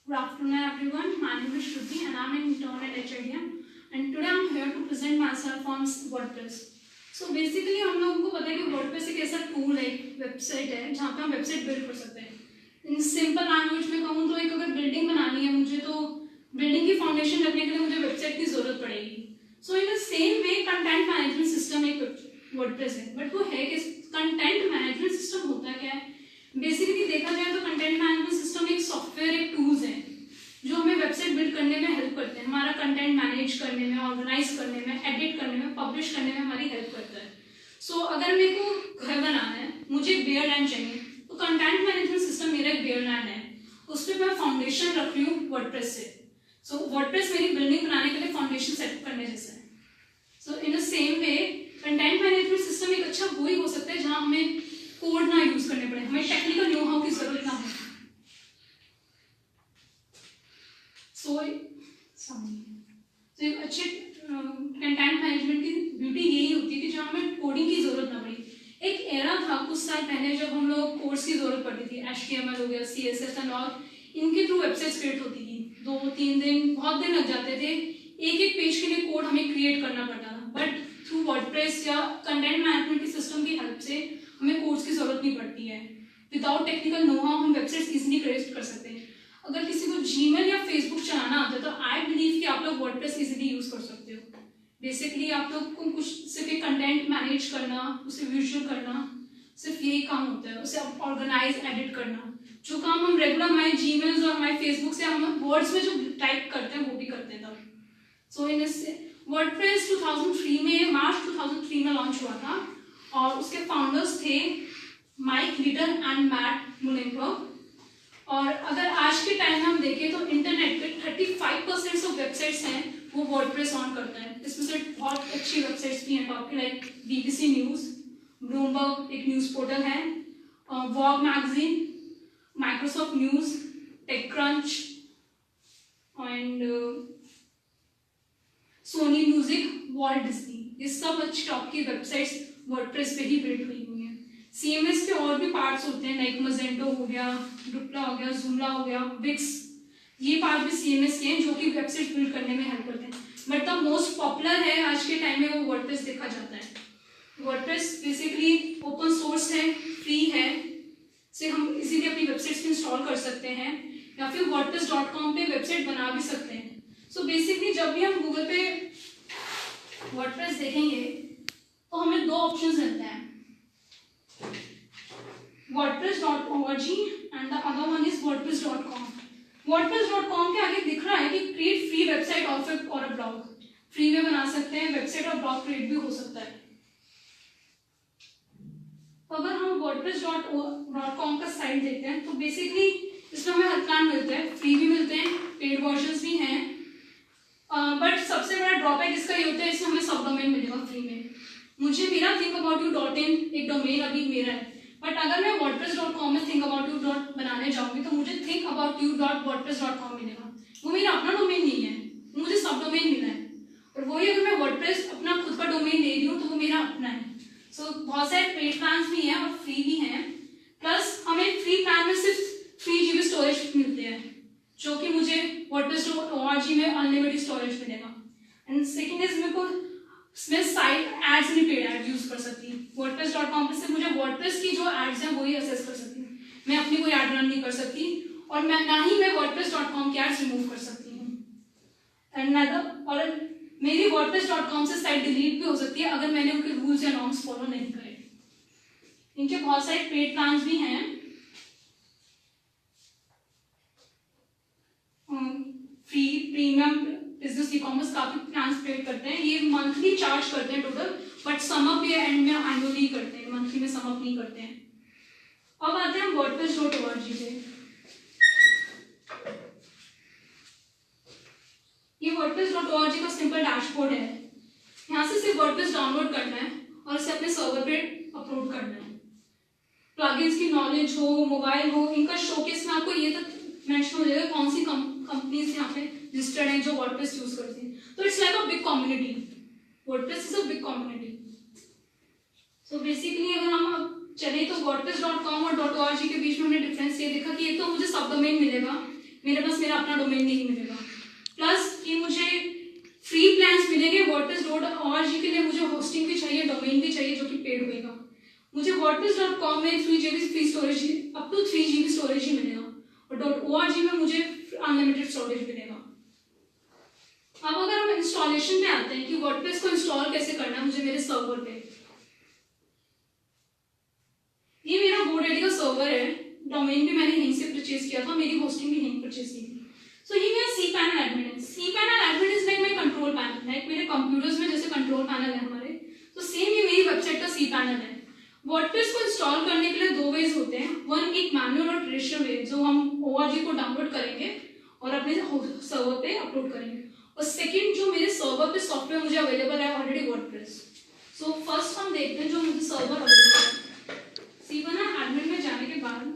Good afternoon everyone, my name is Shruti and I am an intern at HIDM and today I am here to present myself on WordPress. So basically हम लोगों को पता है कि WordPress एक ऐसा tool है, website है जहाँ पे हम वेबसाइट बिल्ड कर सकते हैं. इन सिंपल लैंग्वेज में कहूँ तो एक अगर बिल्डिंग बनानी है मुझे तो बिल्डिंग की फाउंडेशन रखने के लिए मुझे वेबसाइट की जरूरत पड़ेगी. So in the same way content management system एक वर्डप्रेस है, बट वो है कि कंटेंट मैनेजमेंट सिस्टम होता क्या है. बेसिकली देखा जाए तो कंटेंट मैनेजमेंट सिस्टम एक सॉफ्टवेयर, एक टूल्स है जो हमें वेबसाइट बिल्ड करने में हेल्प करते हैं, हमारा कंटेंट मैनेज करने में, ऑर्गेनाइज करने में, एडिट करने में, पब्लिश करने में हमारी हेल्प करता है. सो अगर मेरे को घर बनाना है, मुझे बेयर लैंड चाहिए, तो कंटेंट मैनेजमेंट सिस्टम मेरा एक बेयर लैंड है, उस पर मैं फाउंडेशन रख रही हूँ वर्डप्रेस से. सो वर्डप्रेस मेरी बिल्डिंग बनाने के लिए फाउंडेशन सेट करने जैसा है. So in the same way content management system एक अच्छा वो ही हो सकता है जहाँ हमें कोड ना यूज करने पड़े, हमें टेक्निकल नो हाउ की जरूरत ना हो. सो एक अच्छे कंटेंट मैनेजमेंट की ब्यूटी यही होती है कि जहाँ हमें कोडिंग की जरूरत ना पड़ी. एक एरा था कुछ साल पहले जब हम लोग कोड्स की जरूरत पड़ती थी, HTML हो गया, CSS एंड ऑल, इनके थ्रू वेबसाइट्स क्रिएट होती थी. 2-3 दिन, बहुत दिन लग जाते थे, एक एक पेज के लिए कोड हमें क्रिएट करना पड़ता था. बट थ्रू वर्डप्रेस या कंटेंट मैनेजमेंट की सिस्टम की हेल्प से हमें कोड्स की जरूरत नहीं पड़ती है. विदाउट टेक्निकल नो हाउ हम वेबसाइट्स इजीली क्रिएट कर सकते हैं. अगर किसी को जीमेल या फेसबुक चलाना आता है तो आई बिलीव कि आप लोग वर्डप्रेस इजीली यूज कर सकते हो. बेसिकली आप लोग को कुछ सिर्फ एक कंटेंट मैनेज करना, उसे विजुअल करना, सिर्फ यही काम होता है. उसे ऑर्गेनाइज, एडिट करना, जो काम हम रेगुलर हमारे जीमेल्स और हमारे फेसबुक से हम वर्ड्स में जो टाइप करते हैं वो भी करते हैं तब. सो इन वर्डप्रेस 2003 में, मार्च 2003 में लॉन्च हुआ था और उसके फाउंडर्स थे माइक लीडर एंड मैट मुलेनबर्ग. और अगर आज के टाइम में हम देखें तो इंटरनेट पे 35% ऑफ वेबसाइट्स हैं वो वर्डप्रेस ऑन करता है. इसमें से बहुत अच्छी वेबसाइट्स भी हैं टॉप की, लाइक BBC न्यूज़, ब्लूमबर्ग एक न्यूज़ पोर्टल है, Vogue magazine, Microsoft news, TechCrunch and Sony music, Walt Disney. ये सब अच्छी टॉप की वेबसाइट्स वर्डप्रेस पे ही बिल्ड हुई हुई हैं. CMS के और भी पार्ट्स होते हैं, लाइक मजेंटो हो गया, डुप्ला हो गया, जूमला हो गया, विक्स, ये पार्ट भी CMS के हैं जो कि वेबसाइट बिल्ड करने में हेल्प करते हैं. बट द मोस्ट पॉपुलर है आज के टाइम में वो वर्डप्रेस देखा जाता है. वर्डप्रेस बेसिकली ओपन सोर्स है, फ्री है, से हम इजीली अपनी वेबसाइट्स इंस्टॉल कर सकते हैं या फिर wordpress.com पे वेबसाइट बना भी सकते हैं. सो बेसिकली जब भी हम गूगल पे वर्डप्रेस देखेंगे तो हमें दो ऑप्शंस मिलते हैं, wordpress.org and the other one is wordpress.com. wordpress.com के आगे दिख रहा है कि क्रिएट फ्री वेबसाइट और अ ब्लॉग. फ्री में बना सकते हैं, वेबसाइट और ब्लॉग क्रिएट भी हो सकता है. तो अगर हम wordpress.com का साइट देखते हैं तो बेसिकली इसमें हमें हर प्लान मिलते हैं, फ्री भी मिलते हैं, पेड वर्जन्स भी हैं. बट सबसे बड़ा ड्रॉबैक इसका ये होता है इसमें हमें सब डोमेन मिलेगा फ्री में. मुझे मेरा thinkaboutYou.in एक डोमेन अभी मेरा है, बट अगर मैं wordpress.com में thinkaboutYou बनाने जाऊंगी तो मुझे thinkaboutYou.wordpress.com मिलेगा. वो मेरा अपना डोमेन नहीं है, मुझे सब डोमेन मिला है. और वही अगर मैं वर्डप्रेस अपना खुद का डोमेन ले रही हूँ तो वो मेरा अपना है. सो बहुत सारे पेड प्लान्स भी हैं और फ्री भी हैं. प्लस हमें फ्री प्लान में सिर्फ 3 GB स्टोरेज मिलते हैं जो कि मुझे wordpress.org में अनलिमिटेड स्टोरेज मिलेगा. एंड सेकेंड इज मेरे को मैं साइट एड्स नहीं, पेड एड यूज कर सकती. wordpress.com पे से मुझे वर्डप्रेस की जो एड्स हैं वही असेस कर सकती हूँ. मैं अपनी कोई एड रन नहीं कर सकती और मैं ना ही मैं wordpress.com की एड्स रिमूव कर सकती हूँ. एंड और मेरी wordpress.com से साइट डिलीट भी हो सकती है अगर मैंने उनके रूल्स या नॉर्म्स फॉलो नहीं करे. इनके बहुत सारे पेड प्लान्स भी हैं. Free, premium, business, e commerce काफी प्लान्स पेड करते हैं. ये मंथली चार्ज करते हैं टोटल, बट सम अप या एंड में एनुअली करते हैं, मंथली में सम अप नहीं करते हैं. अब आते हैं wordpress.org पे. ये wordpress.org का सिंपल डैशबोर्ड है. यहाँ से सिर्फ वर्डप्रेस डाउनलोड करना है और इसे अपने सर्वर पे अपलोड करना है. प्लगइन्स की नॉलेज हो, मोबाइल हो, इनका शोकेस में आपको ये तक मेंशन हो जाएगा कौन सी कंपनीज यहाँ पे लिस्टेड हैं जो वर्डप्रेस यूज करती हैं. तो it's like a big community. WordPress is a big community. So basically अगर हम चले तो wordpress.com और .org के बीच में हमने डिफरेंस ये देखा कि एक तो मुझे सब डोमेन मिलेगा, मेरे पास मेरा अपना डोमेन नहीं मिलेगा। प्लस कि मुझे फ्री प्लान्स मिलेंगे wordpress.org के लिए, मुझे होस्टिंग भी चाहिए, डोमेन भी चाहिए जो कि पेड होएगा। मुझे wordpress.com में 3 GB free storage, up to 3 GB storage ही मिलेगा, और .org में मुझे अनलिमिटेड स्टोरेज मिलेगा। अब अगर हम इंस्टॉलेशन पे आते हैं कि वर्डप्रेस को इंस्टॉल कैसे करना है मुझे मेरे सर्वर पे, ये मेरा GoDaddy का सर्वर है, डोमेन भी मैंने यहीं से परचेज किया था, मेरी होस्टिंग भी यहीं परचेज की थी। सो ये मेरा cPanel एडमिन है। cPanel admin is like my control panel, like मेरे कंप्यूटर्स में जैसे कंट्रोल पैनल है हमारे, तो सेम ये मेरी वेबसाइट का cPanel है। वर्डप्रेस को इंस्टॉल करने के लिए 2 वेज होते हैं, वन एक मैनुअल और ट्रेडिशनल वे, जो हम ORG को डाउनलोड करेंगे और अपने सर्वर पे अपलोड करेंगे, और सेकंड जो मेरे सर्वर पे सॉफ्टवेयर मुझे अवेलेबल है ऑलरेडी वर्डप्रेस। सो फर्स्ट हम देखते हैं जो मुझे सर्वर अवेलेबल है। cPanel एडमिन में जाने के बाद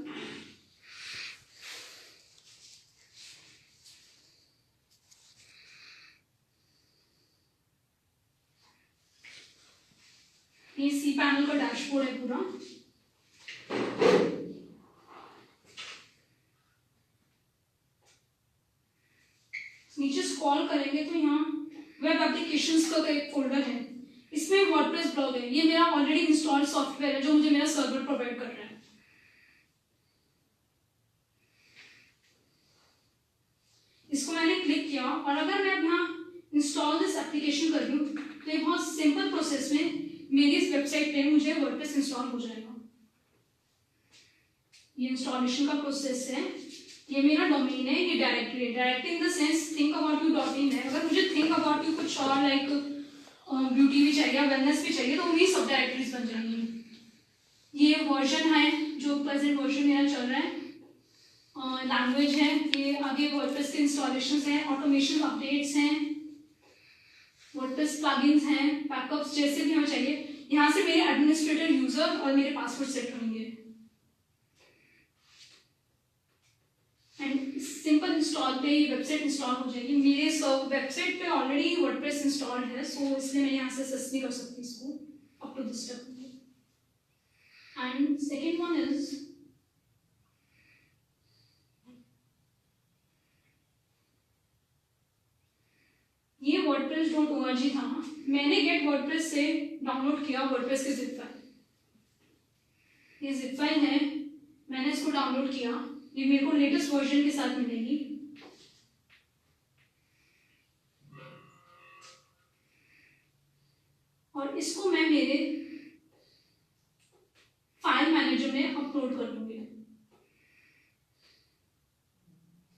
ये cPanel का डैशबोर्ड है पूरा। नीचे स्क्रॉल करेंगे तो यहाँ वेब एप्लीकेशंस का एक फोल्डर है, इसमें वर्डप्रेस ब्लॉग है। ये मेरा ऑलरेडी इंस्टॉल्ड सॉफ्टवेयर है जो मुझे मेरा सर्वर प्रोवाइड कर रहा है। इसको मैंने क्लिक किया, और अगर मैं यहाँ इंस्टॉल दिस एप्लीकेशन कर लूँ तो ये बहुत सिंपल प्रोसेस में मेरी इस वेबसाइट पे मुझे वर्डप्रेस इंस्टॉल हो जाएगा। ये इंस्टॉलेशन का प्रोसेस है, ये मेरा डोमेन है, ये डायरेक्टरी है। Directory in the sense think about you .in है। अगर मुझे थिंक अबाउट यू कुछ और लाइक ब्यूटी भी चाहिए, वेलनेस भी चाहिए, तो मेरी सब डायरेक्टरीज बन जाएंगी। ये वर्जन है जो प्रेजेंट वर्जन मेरा चल रहा है, लैंग्वेज है, ये आगे वर्डप्रेस के इंस्टॉलेशंस हैं, ऑटोमेशन अपडेट्स हैं, वर्डप्रेस प्लगइन्स हैं, बैकअप्स जैसे भी हमें चाहिए। यहाँ से मेरे एडमिनिस्ट्रेटर यूजर और मेरे पासवर्ड सेट होंगे, एंड सिंपल इंस्टॉल पे ये वेबसाइट इंस्टॉल हो जाएगी। मेरे वेबसाइट पे ऑलरेडी वर्डप्रेस इंस्टॉल्ड है, सो इसलिए मैं यहाँ से एक्सेस नहीं कर सकती इसको up to this step. And second one is ये wordpress.org था, मैंने गेट वर्डप्रेस से डाउनलोड किया वर्डप्रेस के जिप फाइल। ये जिप फाइल है, मैंने इसको डाउनलोड किया, ये मेरे को लेटेस्ट वर्जन के साथ मिलेगी। और इसको मैं मेरे फाइल मैनेजर में अपलोड कर दूंगी।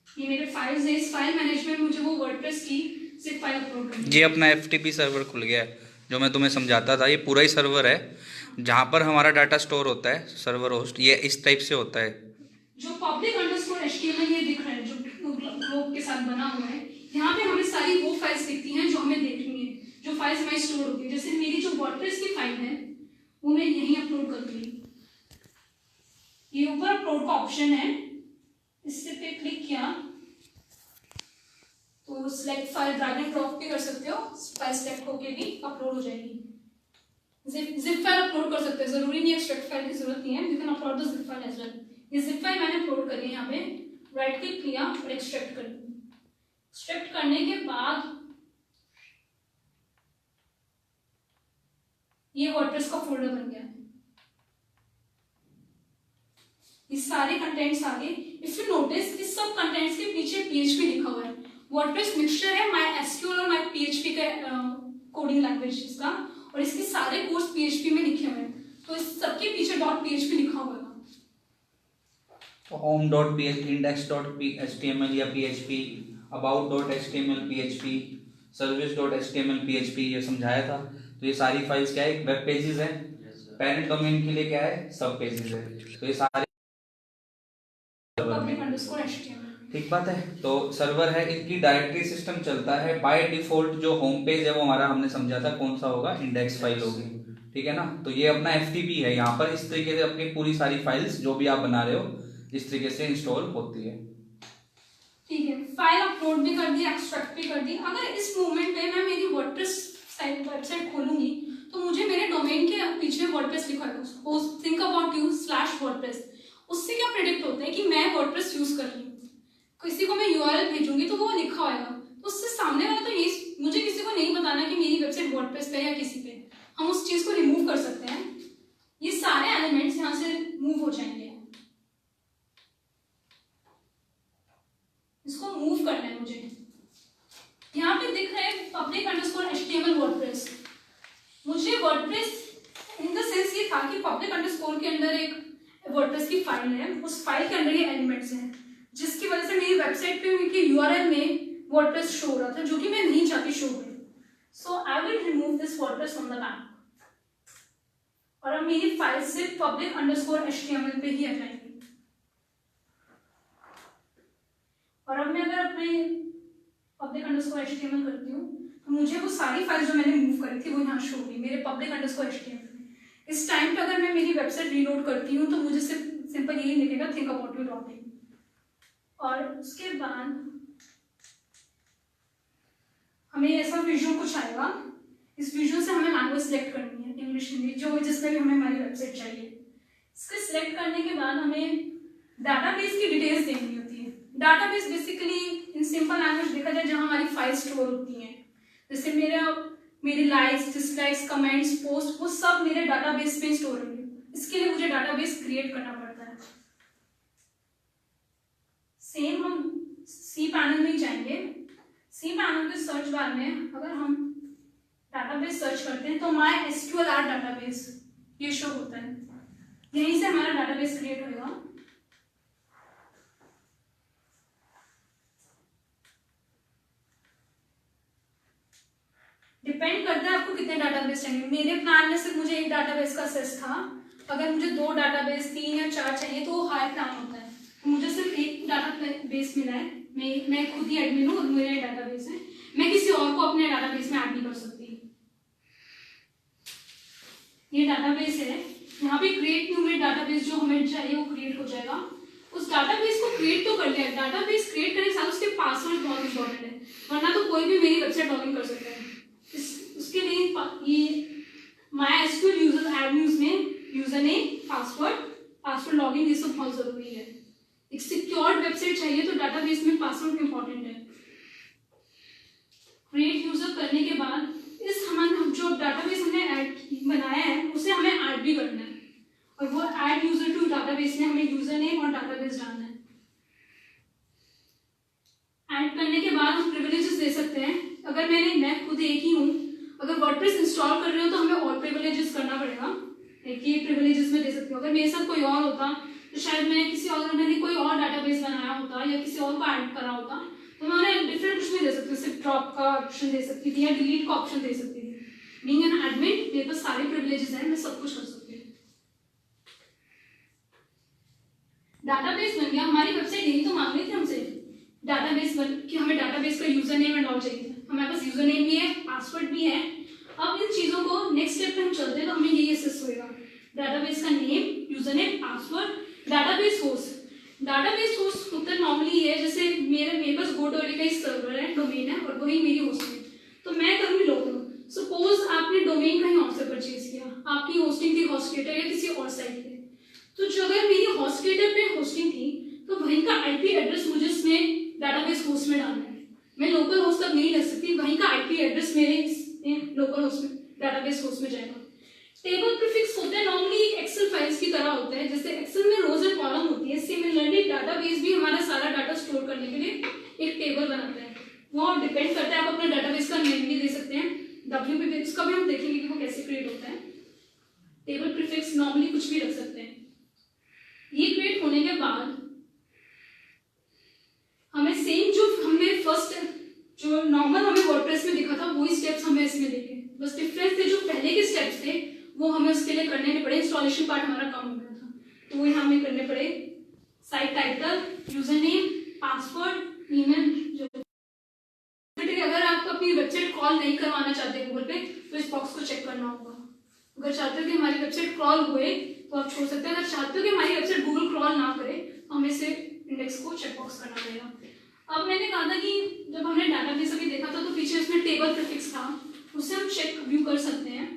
ये मेरे फाइल्स है, इस फाइल मैनेजर में मुझे वो वर्डप्रेस की जिप फाइल अपलोड करनी है। ये अपना FTP सर्वर खुल गया है जो मैं तुम्हें समझाता था। ये पूरा ही सर्वर है जहाँ पर हमारा डाटा स्टोर होता है, सर्वर होस्ट। ये इस टाइप से होता है, जो public_html ये दिख रहा है, जो ग्लोब के साथ बना हुआ है, यहाँ पे हमें सारी वो फाइल्स दिखती हैं जो हमें देखनी है, जो फाइल्स हमारी स्टोर होती है। जैसे मेरी जो वर्डप्रेस की फाइल है वो मैं यहीं अपलोड कर दूंगी। ये ऊपर अपलोड का ऑप्शन है, इससे पे क्लिक किया तो select file drag and drop भी कर सकते हो, फाइल सिलेक्ट होके भी अपलोड हो जाएगी। जिप फाइल अपलोड कर सकते हो, जरूरी नहीं एक्सट्रैक्ट फाइल की जरूरत नहीं है, you can upload the zip file as well. ये जिप फाइल मैंने अपलोड करी है, यहाँ पे राइट क्लिक किया और एक्सट्रैक्ट कर दी। एक्सट्रैक्ट करने के बाद ये वर्डप्रेस का फोल्डर बन गया। ये सारे कंटेंट्स आ गए। इफ यू नोटिस इस सब कंटेंट्स के पीछे PHP लिखा हुआ है। वर्डप्रेस मिक्सचर है MySQL और MyPHP का कोडिंग लैंग्वेज इसका, और इसके सारे कोर्स PHP में लिखे हुए हैं, तो इस सबके पीछे .php लिखा हुआ है। home.php, index.html या PHP, about.html PHP, service.html PHP, ये समझाया था। तो ये सारी फाइल्स क्या है, वेब पेजेस है। पेरेंट डोमेन के लिए क्या है, सब पेजेस है। तो ये सारे ठीक बात है। तो सर्वर है, इनकी डायरेक्टरी सिस्टम चलता है। बाय डिफॉल्ट जो होम पेज है वो हमारा हमने समझा था कौन सा होगा, इंडेक्स फाइल होगी, ठीक है ना। तो ये अपना FTP है, यहाँ पर इस तरीके से अपनी पूरी सारी फाइल्स जो भी आप बना रहे हो इस तरीके से इंस्टॉल होती है। ठीक है, फाइल अपलोड भी कर दी, एक्सट्रैक्ट भी कर दी। अगर इस मोमेंट पे मैं मेरी वर्डप्रेस वेबसाइट खोलूंगी तो मुझे मेरे डोमेन के पीछे वर्डप्रेस लिखा है, थिंक अबाउट यू /WordPress। उससे क्या प्रेडिक्ट होता है कि मैं वर्डप्रेस यूज कर रही हूँ, किसी को मैं यूआरएल भेजूंगी तो वो लिखा होगा, तो उससे सामने वाला तो ये मुझे किसी को नहीं बताना कि मेरी वेबसाइट वर्डप्रेस पे है या किसी पे, हम उस चीज को रिमूव कर सकते हैं। ये सारे एलिमेंट्स यहाँ से मूव हो जाएंगे। इसको मूव करना है मुझे। यहाँ पे दिख रहा है public_html वर्डप्रेस। मुझे वर्डप्रेस इन द सेंस ये था कि public_ के अंदर एक वर्डप्रेस की फाइल है, उस फाइल के अंदर ये एलिमेंट्स हैं, जिसकी वजह से मेरी वेबसाइट पे उनके यूआरएल में वर्डप्रेस शो हो रहा था, जो कि मैं नहीं चाहती शो हो। So I will remove this WordPress from the back, और अब मेरी फाइल सिर्फ public_html पे ही आ जाएगी। और अब मैं अगर अपने public_html करती हूँ तो मुझे वो सारी फाइल जो मैंने मूव करी थी वो यहाँ शो होगी मेरे public_html में। इस टाइम पे अगर मैं मेरी वेबसाइट रीलोड करती हूँ तो मुझे सिर्फ सिंपल यही लिखेगा thinkaboutyou.in। और उसके बाद हमें ऐसा विजुअल कुछ आएगा। इस विजुअल से हमें लैंग्वेज सिलेक्ट करनी है, इंग्लिश, हिंदी, जो जिसमें भी हमें हमारी वेबसाइट चाहिए। इसको सिलेक्ट करने के बाद हमें डाटाबेस की डिटेल्स देनी होती है। डाटाबेस बेसिकली इन सिंपल लैंग्वेज देखा जाए जहाँ हमारी फाइल स्टोर होती हैं, जैसे मेरे लाइक्स, डिसलाइक्स, कमेंट्स, पोस्ट, वो सब मेरे डाटाबेस में स्टोर होंगे। इसके लिए मुझे डाटाबेस क्रिएट करना पड़ता है। सेम हम सी पैनल में जाएंगे। सी पैनल के सर्च बार में अगर हम डाटाबेस सर्च करते हैं तो MySQL डाटाबेस ये शो होता है। यहीं से हमारा डाटाबेस क्रिएट होगा। डिपेंड करता है आपको कितने डाटाबेस चाहिए। मेरे प्लान में सिर्फ मुझे एक डाटाबेस का एक्सेस था। अगर मुझे 2 डाटाबेस, 3 या 4 चाहिए तो वो हाई प्लान होता है। तो मुझे सिर्फ एक डाटाबेस मिला है। मैं खुद ही एडमिन हूँ, मेरा डाटाबेस है। मैं किसी और को अपने डाटाबेस में ऐड नहीं कर सकती। ये डाटाबेस है, यहाँ पे क्रिएट न्यू में डाटाबेस जो हमें चाहिए वो क्रिएट हो जाएगा। उस डाटाबेस को क्रिएट तो कर लिया। डाटाबेस क्रिएट करने के साथ उसके पासवर्ड बहुत इंपॉर्टेंट है, वरना तो कोई भी मेरी वेबसाइट लॉगिन कर सकता है। उसके लिए ये MySQL यूजर एडमिन्स में यूजर नेम, पासवर्ड लॉगिन ये सब बहुत जरूरी है। एक सिक्योर्ड वेबसाइट चाहिए तो डाटाबेस में पासवर्ड इंपॉर्टेंट है। क्रिएट यूजर करने के बाद हम जो डाटाबेस हमने ऐड बनाया है उसे हमें ऐड भी करना है, और वो ऐड यूजर टू डाटाबेस में हमें यूजर नेम और डाटाबेस डालना है। ऐड करने के बाद हम प्रिविलेजेस दे सकते हैं। अगर मैं खुद एक ही हूँ, अगर वर्डप्रेस इंस्टॉल कर रहे हो तो हमें और प्रिविलेजेस करना पड़ेगा। ये प्रिविलेजेस में दे सकती हूँ। अगर मेरे साथ कोई और होता तो शायद मैं मैंने कोई और डाटाबेस बनाया होता या किसी और को ऐड करा होता तो मैं उन्हें डिफरेंट कुछ नहीं दे सकती, सिर्फ ड्रॉप का ऑप्शन दे सकती थी या डिलीट का ऑप्शन दे सकती थी। बीइंग एन एडमिन मेरे पास सारे प्रिविलेजेस हैं, मैं सब कुछ कर सकती हूँ। डाटाबेस बन गया। हमारी वेबसाइट यही तो मांग रही थी हमसे, डाटाबेस कि हमें डाटाबेस का यूजर नेम एंड ऑल चाहिए था। हमारे पास यूजर नेम भी है, पासवर्ड भी है। अब इन चीजों को नेक्स्ट स्टेप पे हम चलते हैं तो हमें यही असेस होएगा। डाटाबेस का name, user name, password, database host. Database host होता नॉर्मली है, जैसे मेरे पास GoDaddy का ही सर्वर है, डोमेन है, और वही मेरी होस्ट है। तो मैं करूँगी लोकल। सपोज आपने डोमेन कहीं और से परचेज किया, आपकी होस्टिंग थी हॉस्टगेटर या किसी और साइट पे, तो जो अगर मेरी हॉस्टगेटर पे होस्टिंग थी तो वहीं का IP एड्रेस मुझे इसमें डाटाबेस होस्ट में डालना है। मैं लोकल होस्ट तक नहीं ले सकती, वहीं का IP एड्रेस मेरे लोकल होस्ट में, डाटाबेस होस्ट में जाएगा। टेबल प्रीफिक्स होते हैं नॉर्मली एक एक्सेल फाइल्स की तरह होता है। जैसे एक्सेल में रोज एंड कॉलम होती है, सिमिलरली डाटाबेस भी हमारा सारा डाटा स्टोर करने के लिए एक टेबल बनाता है। वो डिपेंड करता है, आप अपने डाटाबेस का नेम भी दे सकते हैं, WP, उसका भी हम देखेंगे कि वो कैसे क्रिएट होता है। टेबल प्रीफिक्स नॉर्मली कुछ भी रख सकते हैं। ये क्रिएट होने के बाद हमें सेम जो हमने फर्स्ट जो नॉर्मल हमें वर्डप्रेस में दिखा था वही स्टेप्स हमें इसमें देखे। बस डिफरेंस थे, जो पहले के स्टेप्स थे वो हमें उसके लिए करने पड़े। इंस्टॉलेशन पार्ट हमारा कम हो गया था तो वो यहाँ हमें करने पड़े। Site title, user name, password, email. अगर आप अपनी वेबसाइट क्रॉल नहीं करवाना चाहते गूगल पे तो इस बॉक्स को चेक करना होगा। अगर चाहते हो कि हमारी वेबसाइट क्रॉल हुए तो आप छोड़ सकते हैं। अगर चाहते हो कि हमारी वेबसाइट गूगल क्रॉल ना करे तो हमें से इंडेक्स को चेक बॉक्स करना पड़ेगा। अब मैंने कहा था कि जब हमने डाटाबेस अभी देखा था तो पीछे इसमें टेबल प्रीफिक्स था, उससे हम चेक व्यू कर सकते हैं।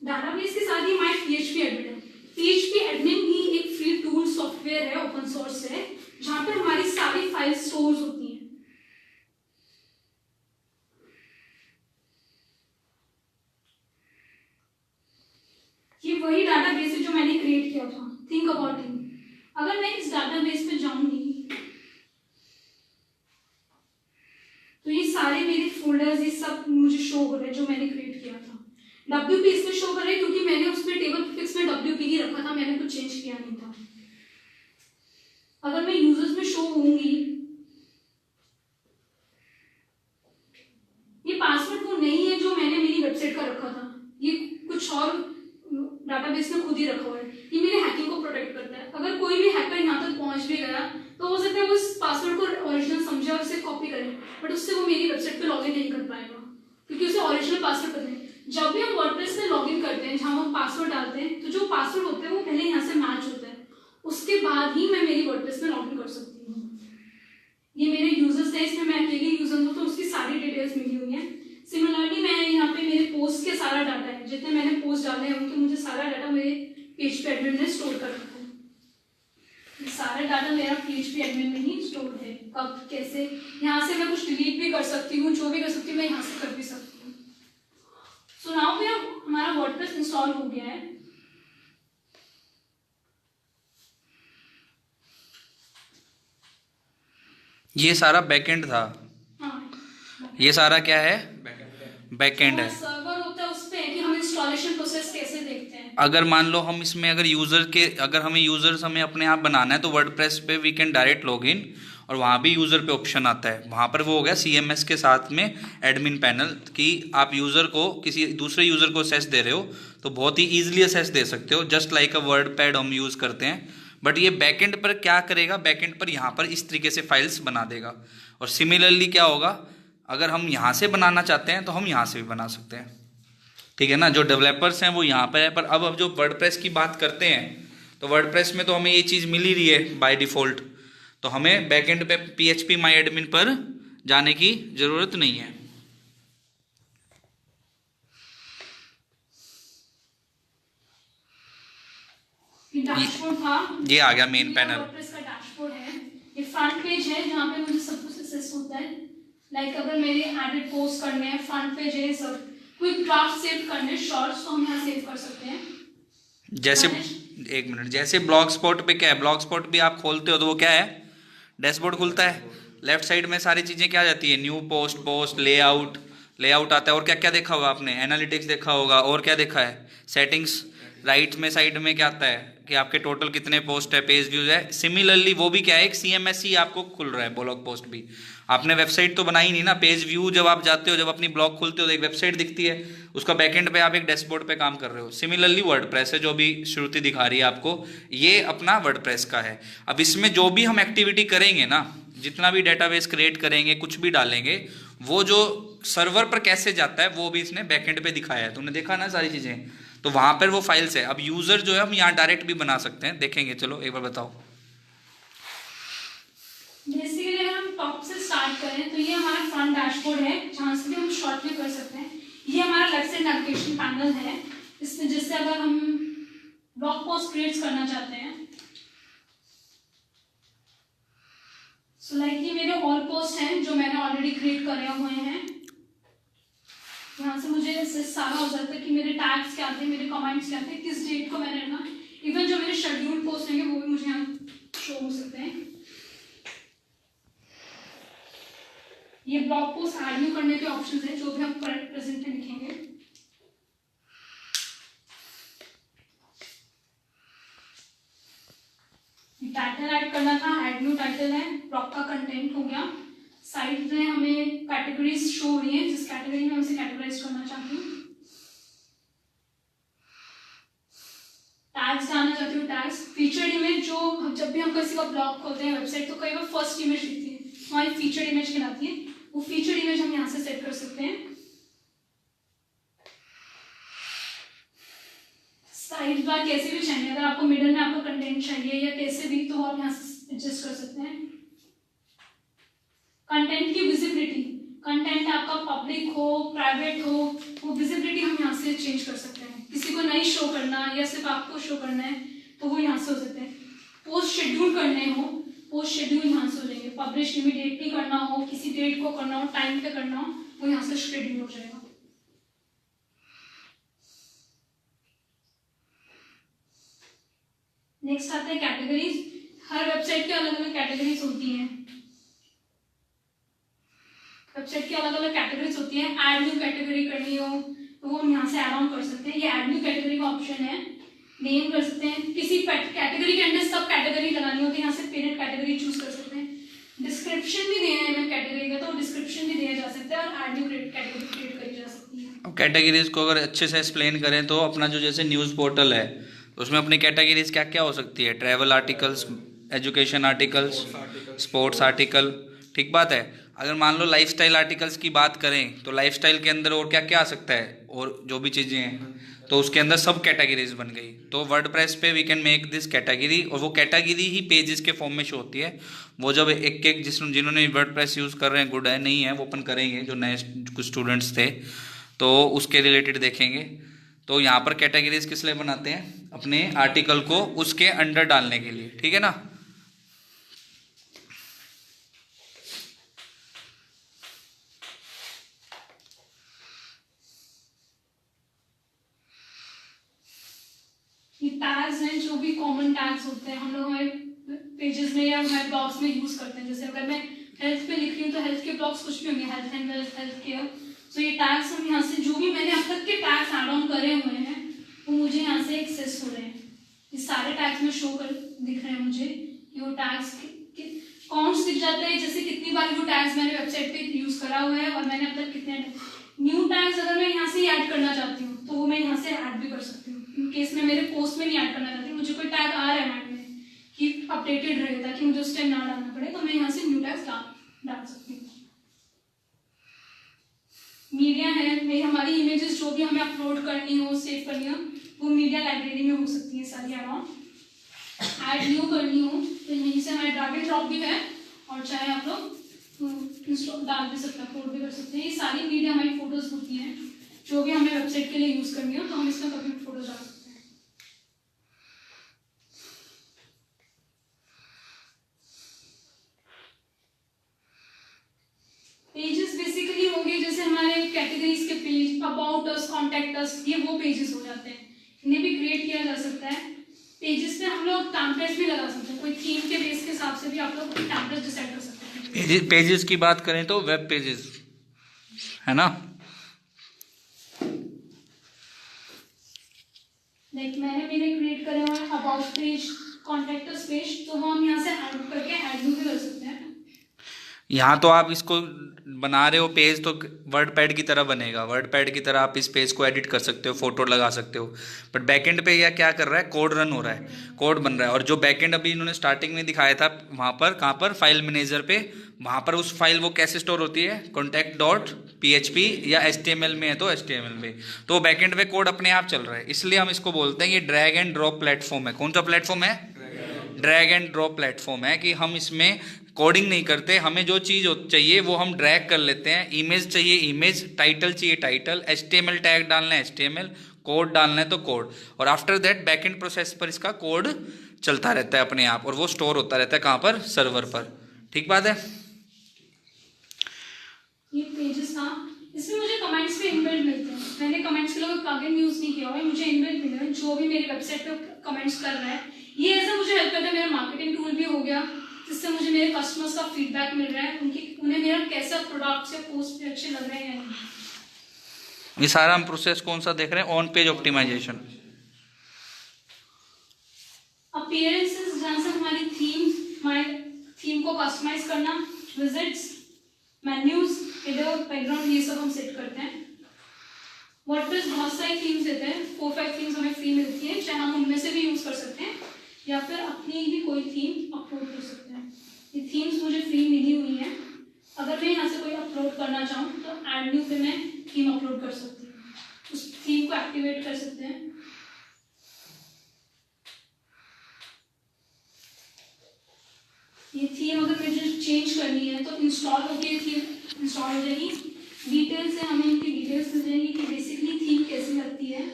डाटाबेस के साथ ही हमारे PHP एडमिन है। PHP एडमिन भी एक फ्री टूल सॉफ्टवेयर है, ओपन सोर्स है, जहाँ पे हमारी सारी फाइल स्टोर होती हैं। ये वही डाटाबेस है जो मैंने क्रिएट किया था। Think about it. अगर मैं इस डाटाबेस पे जाऊंगी तो ये सारे मेरे फोल्डर्स, ये सब मुझे शो हो रहे हैं जो मैंने क्रिएट किया था। WP इसमें शो कर रहा है क्योंकि मैंने उसमें टेबल प्रीफिक्स में WP ही रखा था, मैंने कुछ चेंज किया नहीं था। अगर मैं यूजर्स में शो होंगी, ये पासवर्ड वो नहीं है जो मैंने मेरी वेबसाइट का रखा था, ये कुछ और डाटाबेस में खुद ही रखा हुआ है। ये मेरे हैकिंग को प्रोटेक्ट करता है। अगर कोई भी हैकर यहाँ तक पहुंच भी गया तो हो सकता है वो इस पासवर्ड को ओरिजिनल समझे और उसे कॉपी करे, बट उससे वो मेरी वेबसाइट पे लॉगिन नहीं कर पाएगा क्योंकि उसे ओरिजिनल पासवर्ड पता है। जब भी हम वर्डप्रेस में लॉगिन करते हैं, जहाँ हम पासवर्ड डालते हैं, तो जो पासवर्ड होता है वो पहले यहाँ से मैच होता है, उसके बाद ही मैं मेरी वर्डप्रेस में लॉगिन कर सकती हूँ। ये मेरे यूजर्स है, इसमें मैं अकेली यूजर हूँ तो उसकी सारी डिटेल्स मिली हुई हैं। सिमिलरली मैं यहाँ पे मेरे पोस्ट के सारा डाटा है, जितने मैंने पोस्ट डाले हैं उनके मुझे सारा डाटा मेरे PHP एडमिन ने स्टोर कर रखा है। ये सारा डाटा मेरा PHP एडमिन में ही स्टोर है। कब कैसे यहाँ से मैं कुछ डिलीट भी कर सकती हूँ, जो भी कर सकती हूँ मैं यहाँ से कर भी सकती हूँ। सो नाउ मेरा हमारा वर्डप्रेस इंस्टॉल हो गया है। ये सारा बैकएंड था। हाँ, ये सारा क्या है? बैकएंड है। सर्वर होता है, उस पे है कि हम इंस्टॉलेशन प्रोसेस कैसे देखते हैं। अगर मान लो हम इसमें अगर हमें यूजर्स हमें अपने आप बनाना है तो वर्डप्रेस पे we can direct log in, और वहाँ भी यूज़र पे ऑप्शन आता है। वहाँ पर वो हो गया CMS के साथ में एडमिन पैनल, कि आप यूज़र को किसी दूसरे यूज़र को असेस दे रहे हो तो बहुत ही ईजिली असेस दे सकते हो, just like a word pad हम यूज़ करते हैं। बट ये बैकएंड पर क्या करेगा? बैकएंड पर यहाँ पर इस तरीके से फाइल्स बना देगा। और सिमिलरली क्या होगा, अगर हम यहाँ से बनाना चाहते हैं तो हम यहाँ से भी बना सकते हैं, ठीक है ना। जो डेवलपर्स हैं वो यहाँ पर है, पर अब जो वर्डप्रेस की बात करते हैं तो वर्डप्रेस में तो हमें ये चीज़ मिल ही रही है बाय डिफ़ॉल्ट, तो हमें बैकएंड पे PHP माई एडमिन पर जाने की ज़रूरत नहीं है। डैशबोर्ड था, ये आ गया मेन पैनल। वर्डप्रेस का डैशबोर्ड है। ये फ्रंट पेज है जहाँ पे मुझे सब कुछ असेस होता है। लाइक अगर मेरे एडिट पोस्ट करने हैं, फ्रंट पेज है, सब क्विक ड्राफ्ट सेव करने, शॉर्ट्स तो हम यहाँ सेव कर सकते हैं। जैसे एक मिनट, जैसे ब्लॉग स्पॉट पे क्या है, ब्लॉग स्पॉट भी आप खोलते हो तो वो क्या है, डैशबोर्ड खुलता है। लेफ्ट साइड में सारी चीज़ें क्या जाती है, न्यू पोस्ट लेआउट आता है। और क्या क्या देखा होगा आपने, एनालिटिक्स देखा होगा, और क्या देखा है, सेटिंग्स। राइट में साइड में क्या आता है कि आपके टोटल कितने पोस्ट है, पेज व्यूज है। सिमिलरली वो भी क्या है, एक CMS ही आपको खुल रहा है, ब्लॉग पोस्ट भी। आपने वेबसाइट तो बनाई नहीं ना, पेज व्यू जब आप जाते हो, जब अपनी ब्लॉग खुलते हो तो एक वेबसाइट दिखती है, उसका बैकएंड पे आप एक डैशबोर्ड पे काम कर रहे हो। सिमिलरली वर्डप्रेस है, जो भी श्रुति दिखा रही है आपको, ये अपना वर्डप्रेस का है। अब इसमें जो भी हम एक्टिविटी करेंगे ना, जितना भी डेटाबेस क्रिएट करेंगे, कुछ भी डालेंगे, वो जो सर्वर पर कैसे जाता है वो भी इसने बैकएंड पे दिखाया है। तुमने देखा ना सारी चीज़ें, तो वहाँ पर वो फाइल्स है। अब यूज़र जो है हम यहाँ डायरेक्ट भी बना सकते हैं, देखेंगे। चलो एक बार बताओ। बेसिकली अगर हम टॉप से स्टार्ट करें तो ये हमारा फ्रंट डैशबोर्ड है, जहाँ से भी हम शॉर्ट में कर सकते हैं। ये हमारा लेफ्ट साइड नेविगेशन पैनल है, इसमें जिससे अगर हम ब्लॉग पोस्ट क्रिएट करना चाहते हैं, सो लाइक ये मेरे ऑल पोस्ट हैं जो मैंने ऑलरेडी क्रिएट करे हुए हैं। यहाँ से मुझे इससे सारा हो जाता है कि मेरे टैग्स क्या थे, मेरे कमेंट्स क्या थे, किस डेट को मैंने रखा। इवन जो मेरे शेड्यूल पोस्ट होंगे वो भी मुझे यहाँ शो हो सकते हैं। ये ब्लॉग पोस्ट ऐड न्यू करने के ऑप्शंस हैं, जो भी हम प्रेजेंट में लिखेंगे। टाइटल ऐड करना था, ऐड न्यू टाइटल है, ब्लॉग का कंटेंट हो गया। साइड में हमें कैटेगरीज शो हो रही है, जिस कैटेगरी में हम इसे कैटेगराइज करना चाहती हूँ। टैग्स डालना चाहती हूँ, टैग्स। फीचर्ड इमेज, जो जब भी हम किसी का ब्लॉग खोलते हैं वेबसाइट तो कई बार फर्स्ट इमेज दिखती है, हमारी फीचर्ड इमेज कहलाती है, वो फीचर्ड इमेज हम यहाँ से सेट कर सकते हैं। साइड बार कैसे भी चाहिए, अगर आपको मिडल में आपको कंटेंट चाहिए या कैसे भी, तो आप यहाँ से एडजस्ट कर सकते हैं। कंटेंट की विजिबिलिटी, कंटेंट आपका पब्लिक हो, प्राइवेट हो, वो विजिबिलिटी हम यहाँ से चेंज कर सकते हैं। किसी को को नहीं शो करना या सिर्फ आपको शो करना है तो वो यहाँ से हो सकते हैं। पोस्ट शेड्यूल करने हो, पोस्ट शेड्यूल यहाँ से हो जाएंगे। पब्लिश इमीडिएटली करना हो, किसी डेट को करना हो, टाइम पे करना हो, वो यहाँ से शेड्यूल हो जाएगा। नेक्स्ट आता है कैटेगरीज। हर वेबसाइट की अलग अलग कैटेगरीज होती हैं। वेबसाइट की अलग अलग कैटेगरीज होती हैं। ऐड न्यू कैटेगरी करनी हो तो वो हम यहाँ से ऐड ऑन कर सकते हैं। ये ऐड न्यू कैटेगरी का ऑप्शन है। नेम कर सकते हैं, किसी कैटेगरी के अंदर सब कैटेगरी लगानी होती है, यहाँ से पेरेंट कैटेगरी चूज कर सकते हैं। डिस्क्रिप्शन भी देना है कैटेगरी का तो डिस्क्रिप्शन भी दिया जा सकता है और ऐड न्यू कैटेगरी क्रिएट करी जा सकती है। अब कैटेगरीज को अगर अच्छे से एक्सप्लेन करें तो अपना जो जैसे न्यूज़ पोर्टल है उसमें अपनी कैटेगरीज क्या क्या हो सकती है? Travel articles, education articles, sports article. ठीक बात है। अगर मान लो लाइफस्टाइल आर्टिकल्स की बात करें तो लाइफस्टाइल के अंदर और क्या क्या आ सकता है, और जो भी चीज़ें हैं तो उसके अंदर सब कैटेगरीज बन गई। तो वर्डप्रेस पे we can make this category, और वो कैटेगरी ही पेजेस के फॉर्म में शो होती है। वो जब एक एक जिन्होंने वर्डप्रेस यूज़ कर रहे हैं, गुड है, नहीं है वो अपन करेंगे, जो नए कुछ स्टूडेंट्स थे तो उसके रिलेटेड देखेंगे। तो यहाँ पर कैटेगरीज किस लिए बनाते हैं? अपने आर्टिकल को उसके अंडर डालने के लिए, ठीक है ना। ये टैग्स हैं, जो भी कॉमन टैग्स होते हैं हम लोग हमारे पेजेस में या हमारे ब्लॉग्स में यूज करते हैं। जैसे अगर मैं हेल्थ पे लिख रही हूँ तो हेल्थ के ब्लॉग्स कुछ भी होंगे, health and wealth, health care. तो ये टैग्स हम यहाँ से जो भी मैंने अब तक के टैग्स ऐड ऑन करे हुए हैं वो मुझे यहाँ से एक्सेस हो रहे हैं। ये सारे टैग्स में शो कर दिख रहे हैं मुझे। ये वो टैग्स काउंट्स दिख जाते हैं, जैसे कितनी बार वो टैग्स मैंने वेबसाइट पे यूज करा हुआ है और मैंने अब तक कितने। न्यू टैग्स अगर मैं यहाँ से ऐड करना चाहती हूँ तो वो मैं यहाँ से ऐड भी कर सकती हूँ। इन केस में मेरे पोस्ट में नहीं ऐड करना चाहती, मुझे कोई टैग आ रहा है माइंड में कि अपडेटेड रहे ताकि मुझे उस टाइम ना डालना पड़े, तो मैं यहाँ से न्यू टैग्स डाल सकती हूँ। मीडिया है, मेरी हमारी इमेजेस जो भी हमें अपलोड करनी हो, सेव करनी हो, वो मीडिया लाइब्रेरी में हो सकती है सारी ऐड ऑन। ऐड न्यू करनी हो तो यहीं से हमारे ड्रैग एंड ड्रॉप भी है, और चाहे आप लोग इंस्टॉल डाल भी सकते हैं, अपलोड भी कर सकते हैं। ये सारी मीडिया हमारी फोटोज होती हैं, जो भी हमें वेबसाइट के लिए यूज करनी हो तो हम इसमें कभी फोटोज डाल सकते हैं। पेजेस बेसिकली हो गए जैसे हमारे कैटेगरीज के page, about us, contact us, ये वो पेजेस हो जाते हैं। इन्हें भी क्रिएट किया जा सकता है। पेजेस पे हम लोग टेम्पलेट्स भी लगा सकते हैं, कोई थीम के बेस के हिसाब से भी आप लोग टेम्पलेट्स डिसाइड कर सकते हैं। पेजेस की बात करें तो वेब पेजेस है ना, लाइक मैंने क्रिएट करे हुए about page, contact us page, तो वो हम यहाँ से ऐड करके ऐड भी कर सकते हैं। यहाँ तो आप इसको बना रहे हो पेज तो वर्ड पैड की तरह बनेगा, वर्ड पैड की तरह आप इस पेज को एडिट कर सकते हो, फोटो लगा सकते हो। बट बैकएंड पे यह क्या कर रहा है, कोड रन हो रहा है, कोड बन रहा है। और जो बैकएंड अभी इन्होंने स्टार्टिंग में दिखाया था वहाँ पर, कहाँ पर, फाइल मैनेजर पे, वहाँ पर उस फाइल वो कैसे स्टोर होती है, contact.php या HTML में है तो HTML में, तो बैकएंड पे कोड अपने आप चल रहा है। इसलिए हम इसको बोलते हैं ये ड्रैग एंड ड्रॉप प्लेटफॉर्म है। कौन सा प्लेटफॉर्म है? ड्रैग एंड ड्रॉप प्लेटफॉर्म है, कि हम इसमें कोडिंग नहीं करते, हमें जो चीज़ चाहिए वो हम ड्रैग कर लेते हैं। इमेज चाहिए इमेज, टाइटल चाहिए टाइटल, HTML टैग डालना है HTML, कोड डालना है तो कोड, और आफ्टर दैट बैकएंड प्रोसेस पर इसका कोड चलता रहता है अपने आप, और वो स्टोर होता रहता है कहाँ पर, सर्वर पर। ठीक बात है। ये पेजेस था, इसमें मुझे कमेंट्स पे इनबिल्ट मिलते हैं। मैंने कमेंट्स के लिए प्लगइन यूज नहीं किया हुआ है, मुझे इनबिल्ट मिले हैं। जो भी मेरी वेबसाइट पे कमेंट्स कर रहा है, ये ऐसा मुझे हेल्प करता है। मेरा मार्केटिंग टूल भी हो गया, जिससे मुझे मेरे कस्टमर्स का फीडबैक मिल रहा है, उन्हें मेरा कैसा प्रोडक्ट या पोस्ट अच्छे लग रहे हैं या नहीं। ये सारा हम प्रोसेस कौन सा देख रहे हैं, ऑन पेज ऑप्टिमाइजेशन। अपीयरेंसेस, जहाँ से हमारी हमारे थीम को कस्टमाइज करना, विजिट्स, मेन्यूज, हेडर, बैकग्राउंड, ये सब हम सेट करते हैं। वर्डप्रेस बहुत सारी थीम्स देते हैं, 4-5 थीम्स हमें फ्री मिलती है, चाहे हम उनमें से भी यूज कर सकते हैं या फिर अपनी भी कोई थीम अपलोड कर सकते हैं। ये थीम्स मुझे फ्री मिली हुई हैं। अगर मैं यहाँ से कोई अपलोड करना चाहूँ तो ऐड न्यू पे मैं थीम अपलोड कर सकती हूँ, उस थीम को एक्टिवेट कर सकते हैं। ये थीम अगर मुझे चेंज करनी है तो इंस्टॉल होकर थीम इंस्टॉल हो जाएगी। डिटेल्स है, हमें इनकी डिटेल्स मिल जाएगी कि बेसिकली थीम कैसी लगती है।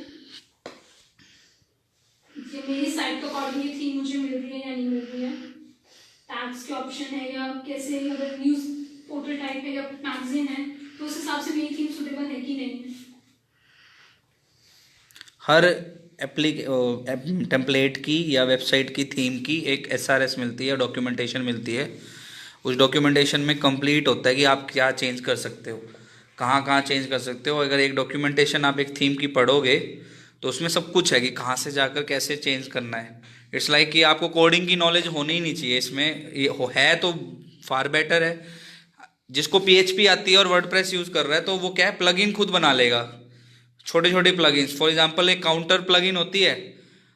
अकॉर्डिंग ये थीम मुझे मिल रही है या नहीं मिल रही है, टैग्स के ऑप्शन है या कैसे, अगर न्यूज़ पोर्टल टाइप है या मैगजीन है तो उस हिसाब से मेरी थीम सुटेबल है कि नहीं है। हर टेम्पलेट की या वेबसाइट की थीम की एक SRS मिलती है, डॉक्यूमेंटेशन मिलती है। उस डॉक्यूमेंटेशन में कंप्लीट होता है कि आप क्या चेंज कर सकते हो, कहाँ कहाँ चेंज कर सकते हो। अगर एक डॉक्यूमेंटेशन आप एक थीम की पढ़ोगे तो उसमें सब कुछ है कि कहाँ से जाकर कैसे चेंज करना है। इट्स लाइक कि आपको कोडिंग की नॉलेज होनी ही नहीं चाहिए इसमें, ये है तो फार बेटर है। जिसको PHP आती है और वर्डप्रेस यूज़ कर रहा है तो वो क्या है, प्लगइन खुद बना लेगा, छोटे छोटे प्लगइन्स। फॉर एग्जांपल एक काउंटर प्लगइन होती है।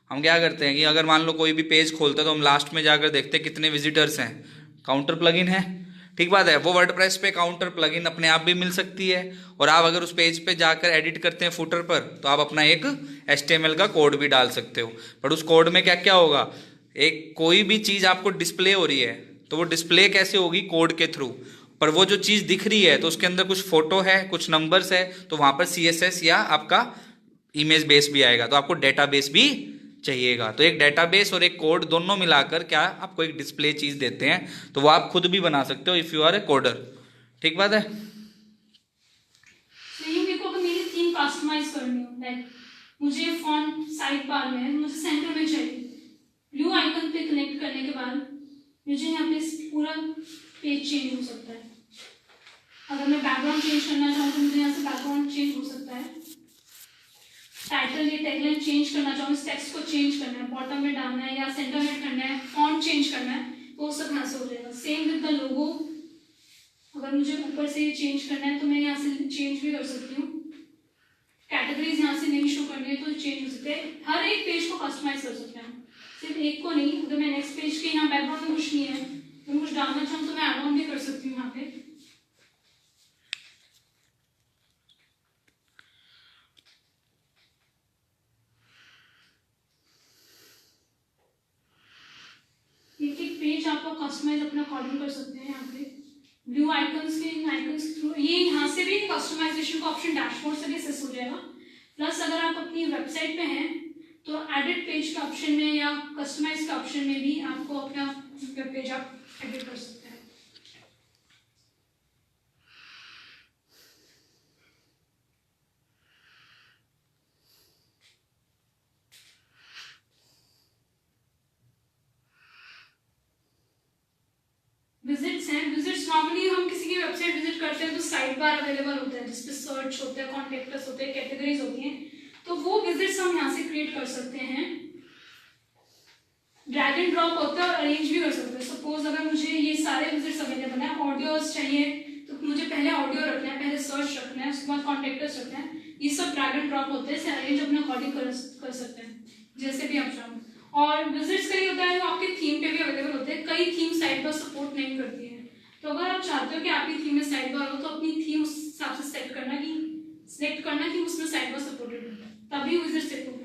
हम क्या करते हैं कि अगर मान लो कोई भी पेज खोलते हैं तो हम लास्ट में जाकर देखते हैं कितने विजिटर्स हैं, काउंटर प्लगइन है। ठीक बात है, वो वर्डप्रेस पे काउंटर प्लगइन अपने आप भी मिल सकती है। और आप अगर उस पेज पे जाकर एडिट करते हैं फुटर पर तो आप अपना एक HTML का कोड भी डाल सकते हो। बट उस कोड में क्या क्या होगा, एक कोई भी चीज़ आपको डिस्प्ले हो रही है तो वो डिस्प्ले कैसे होगी, कोड के थ्रू। पर वो जो चीज़ दिख रही है तो उसके अंदर कुछ फोटो है, कुछ नंबर्स है, तो वहाँ पर CSS या आपका इमेज बेस भी आएगा, तो आपको डेटाबेस भी चाहिएगा। तो एक डेटाबेस और एक कोड दोनों मिलाकर क्या आपको एक डिस्प्ले चीज़ देते हैं, तो वो आप खुद भी बना सकते हो if you are a coder. ठीक बात है। नहीं, मेरे को अगर मेरी थीम कस्टमाइज करनी हो, लाइक मुझे फॉन्ट साइड बार में मुझे सेंटर में चाहिए, ब्लू आइकन पे क्लिक करने के बाद मुझे यहाँ पे पूरा पेज चेंज हो सकता है। अगर मैं बैकग्राउंड चेंज करना चाहूँ तो मुझे यहाँ से बैकग्राउंड चेंज हो सकता है। टाइटल या टैगलाइन चेंज करना चाहूँ, इस टेक्स्ट को चेंज करना है, बॉटम में डालना है या सेंटर में करना है, फॉन्ट चेंज करना है, तो वो सब यहाँ से हो जाएगा। सेम विद द लोगो, अगर मुझे ऊपर से ये चेंज करना है तो मैं यहाँ से चेंज भी कर सकती हूँ। कैटेगरीज यहाँ से नहीं शो करनी है तो चेंज हो सकते हैं। हर एक पेज को कस्टमाइज कर सकते हैं, सिर्फ एक को नहीं। अगर मैं नेक्स्ट पेज के यहाँ बैकग्राउंड में कुछ नहीं है तो कुछ डालना चाहूँ तो मैं ऐड ऑन भी कर सकती हूँ यहाँ पे। एक पेज आप लोग कस्टमाइज अपना अकॉर्डिंग कर सकते हैं। यहाँ पे ब्लू आइकन्स के आइकन्स थ्रू ये यहाँ से भी कस्टमाइजेशन का ऑप्शन डैशबोर्ड से भी एक्सेस हो जाएगा। प्लस अगर आप अपनी वेबसाइट पे हैं तो एडिट पेज के ऑप्शन में या कस्टमाइज के ऑप्शन में भी आपको अपना वेब पेज आप एडिट कर सकते हैं। विजिट्स हैं, विजिट्स नॉर्मली हम किसी की वेबसाइट विजिट करते हैं तो साइड बार अवेलेबल होता है जिसपे सर्च होता है, कॉन्टेक्ट्स होते हैं, कैटेगरीज होती हैं, तो वो विजिट्स हम यहाँ से क्रिएट कर सकते हैं। ड्रैग एंड ड्रॉप होता है और अरेंज भी कर सकते हैं। सपोज अगर मुझे ये सारे विजिट्स अवेलेबल हैं, ऑडियोज चाहिए तो मुझे पहले ऑडियो रखना है, पहले सर्च रखना है, उसके बाद कॉन्टेक्ट्स रखना है। ये सब ड्रैग एंड ड्रॉप होते हैं, इसे अरेंज अपने अकॉर्डिंग कर सकते हैं जैसे भी आप चाहो। और विजिट्स कई होता है वो आपके थीम पे भी अवेलेबल होते हैं। कई थीम साइड बार सपोर्ट नहीं करती है, तो अगर आप चाहते हो कि आपकी थीम में साइड बार हो तो अपनी थीम उस हिसाब से सिलेक्ट करना कि उसमें साइड बार सपोर्टेड हो, तभी विजिट सेट होगा।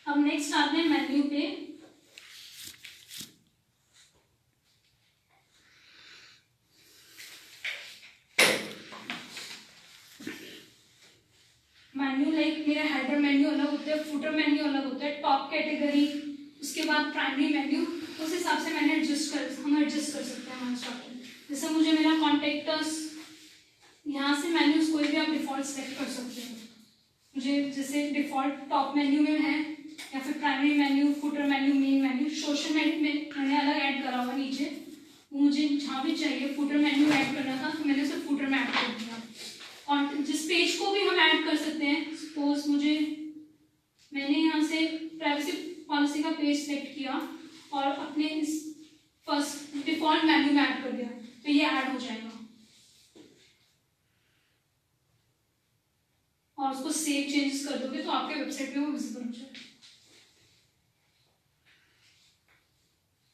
अब नेक्स्ट आते हैं मेन्यू पे। मेन्यू लाइक मेरा हेडर मेन्यू अलग होता है, फुटर मेन्यू अलग होता है, टॉप कैटेगरी, उसके बाद प्राइमरी मेन्यू, उस हिसाब से हम एडजस्ट कर सकते हैं हमारे स्टार्टिंग। जैसे मुझे मेरा कॉन्टेक्ट्स यहाँ से मेन्यूज कोई भी आप डिफॉल्ट सेलेक्ट कर सकते हैं। मुझे जैसे डिफॉल्ट टॉप मेन्यू में है या फिर primary menu, footer menu, main menu, social menu में मैंने अलग ऐड करा हुआ नीचे, वो मुझे जहाँ भी चाहिए फुटर मेन्यू ऐड करना था तो मैंने उसे फुटर में ऐड कर दिया। और जिस पेज को भी हम ऐड कर सकते हैं, सपोज मैंने यहाँ से प्राइवेसी पॉलिसी का पेज सेलेक्ट किया और अपने इस फर्स्ट डिफॉल्ट मेन्यू में ऐड कर दिया तो ये ऐड हो जाएगा और उसको सेव चेंजेस कर दोगे तो आपके वेबसाइट पे वो विजिबल हो जाएगा।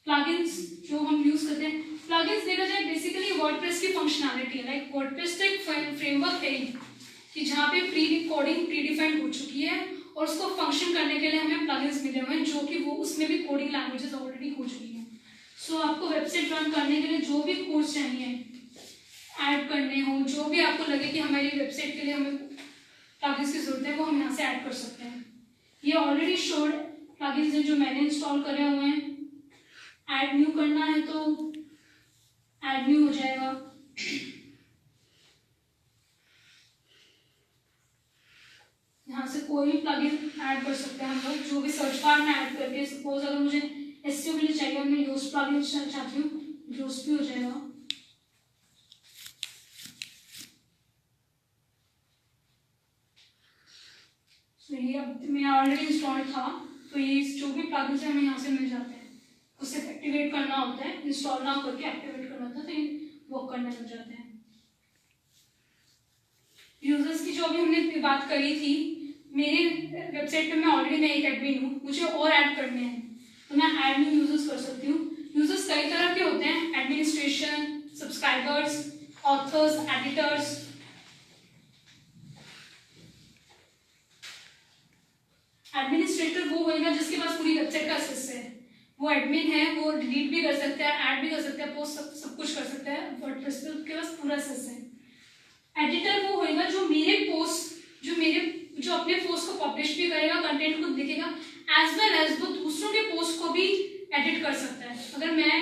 प्लगइन्स जो हम यूज करते हैं, प्लगइन्स देखा जाए बेसिकली वर्डप्रेस की फंक्शनैलिटी है। लाइक वर्डप्रेस तो एक फ्रेमवर्क है कि जहाँ पे प्री कोडिंग प्री डिफाइंड हो चुकी है और उसको फंक्शन करने के लिए हमें प्लगइन्स मिले हुए हैं जो कि वो उसमें भी कोडिंग लैंग्वेजेस ऑलरेडी हो चुकी हैं। सो आपको वेबसाइट रन करने के लिए जो भी कोड्स चाहिए ऐड करने हो, जो भी आपको लगे कि हमारी वेबसाइट के लिए हमें प्लगइन्स की जरूरत है, वो हम यहाँ से ऐड कर सकते हैं। ये ऑलरेडी शोड प्लगइन्स हैं जो मैंने इंस्टॉल करे हुए हैं। ऐड न्यू करना है तो ऐड न्यू हो जाएगा। यहाँ से कोई भी प्लगइन ऐड कर सकते हैं हम लोग, जो भी सर्च बार में ऐड करके। सपोज अगर मुझे एसईओ के लिए चाहिए, मैं योस्ट प्लगइन चाहती हूँ, योस्ट भी हो जाएगा। तो ये अब मेरा ऑलरेडी इंस्टॉल था, तो ये जो भी प्लगइन्स हैं हमें यहाँ से मिल जाते हैं। उसे एक्टिवेट करना होता है, इंस्टॉल ना करके एक्टिवेट करना होता है, तो ये वर्क करने लग जाते हैं। यूजर्स की जो अभी हमने बात करी थी, मेरी वेबसाइट पे मैं ऑलरेडी मैं एक एडमिन हूँ, मुझे और ऐड करने हैं तो मैं ऐड न्यू यूजर्स कर सकती हूँ। यूजर्स कई तरह के होते हैं, administration, subscribers, authors, editors. Administrator वो होगा जिसके पास पूरी वेबसाइट का एक्सेस है, वो एडमिन है, वो डिलीट भी कर सकता है, ऐड भी कर सकता है, पोस्ट सब कुछ कर सकता है, वर्डप्रेस पे उसके पास पूरा एक्सेस है। एडिटर वो होगा जो जो अपने पोस्ट को पब्लिश भी करेगा, कंटेंट को लिखेगा, एज वेल एज वो दूसरों के पोस्ट को भी एडिट कर सकता है। अगर मैं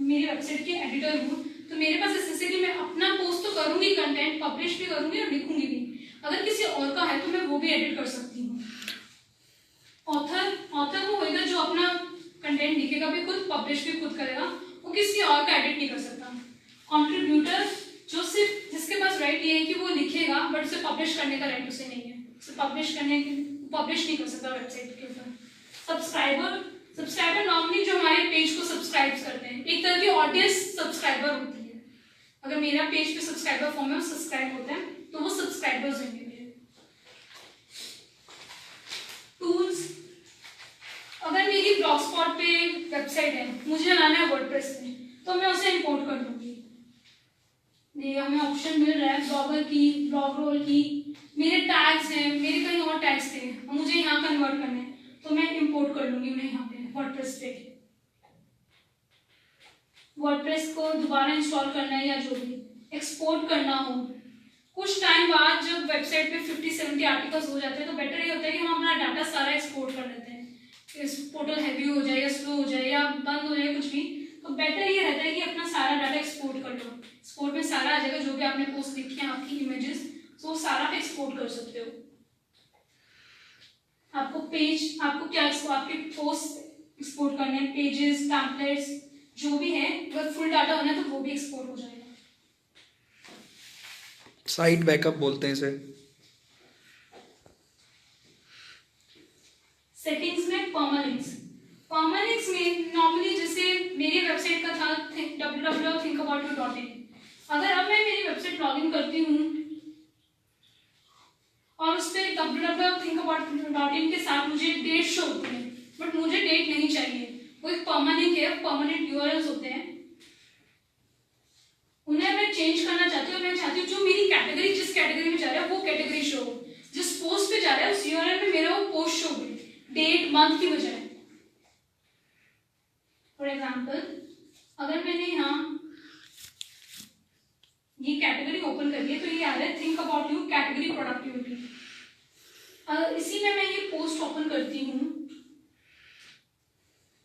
मेरी वेबसाइट के एडिटर हूँ तो मेरे पास एक्सेस है कि मैं अपना पोस्ट तो करूंगी, कंटेंट पब्लिश भी करूंगी और लिखूंगी भी। अगर किसी और का है तो मैं वो भी एडिट कर सकती हूँ। ऑथर वो होगा जो अपना कंटेंट लिखेगा भी खुद, पब्लिश भी खुद करेगा, वो किसी और का एडिट नहीं कर सकता। कंट्रीब्यूटर जो सिर्फ जिसके पास राइट ये है कि वो लिखेगा, बट उसे पब्लिश करने का राइट उसे नहीं है, उसे पब्लिश नहीं कर सकता वेबसाइट के ऊपर। सब्सक्राइबर नॉर्मली जो हमारे पेज को सब्सक्राइब करते हैं, एक तरह की ऑडियंस सब्सक्राइबर होती है। अगर मेरा पेज पे सब्सक्राइबर फॉर्म में सब्सक्राइब होते हैं तो वो सब्सक्राइबर्स होंगे। टूल्स, अगर मेरी ब्लॉगस्पॉट पे वेबसाइट है, मुझे लाना है वर्डप्रेस में, तो मैं उसे इंपोर्ट कर दूंगी। ये हमें ऑप्शन मिल रहा है ब्लॉगर की, ब्लॉग रोल की, मेरे टैग्स हैं, मेरे कहीं और टैग्स थे, मुझे यहाँ कन्वर्ट करने हैं तो मैं इंपोर्ट कर लूंगी उन्हें यहाँ पे वर्डप्रेस पे। वर्डप्रेस को दोबारा इंस्टॉल करना है या जो भी एक्सपोर्ट करना हो, कुछ टाइम बाद जब वेबसाइट पे 50-70 आर्टिकल्स हो जाते हैं तो बेटर ये होता है कि हम अपना डाटा सारा एक्सपोर्ट कर लेते हैं। इस पोर्टल हैवी हो जाए या स्लो हो जाए या बंद हो जाए कुछ भी, तो बेटर ये रहता है कि अपना सारा डाटा एक्सपोर्ट कर लो। एक्सपोर्ट में सारा आ जाएगा, जो भी आपने पोस्ट लिखी है, आपकी इमेजेस, तो वो सारा आप एक्सपोर्ट कर सकते हो। आपको क्या आपके पोस्ट एक्सपोर्ट करने हैं, पेजेस, टेम्पलेट्स जो भी है, अगर फुल डाटा होना है तो वो भी एक्सपोर्ट हो जाएगा। साइट बैकअप बोलते हैं इसे। सेटिंग्स में परमालिंक्स में नॉर्मली जैसे मेरी वेबसाइट का था www.thinkaboutyour.in, अगर अब मैं मेरी वेबसाइट लॉगिन करती हूँ और उस पर www.thinkaboutyour.in के साथ मुझे डेट शो होती है, बट मुझे डेट नहीं चाहिए, वो एक परमानेंट है, परमानेंट यूआरएल्स होते हैं, उन्हें मैं चेंज करना चाहती हूँ। मैं चाहती हूँ जो मेरी कैटेगरी, जिस कैटेगरी में जा रहा है वो कैटेगरी शो हो, जिस पोस्ट पे जा रहा है उस यूआरएल में मेरा वो पोस्ट शो हो, डेट मंथ की बजाय। फॉर एग्जांपल अगर मैंने यहाँ ये कैटेगरी ओपन करी है तो ये आ रहा है think about you category productivity. इसी में मैं ये पोस्ट ओपन करती हूँ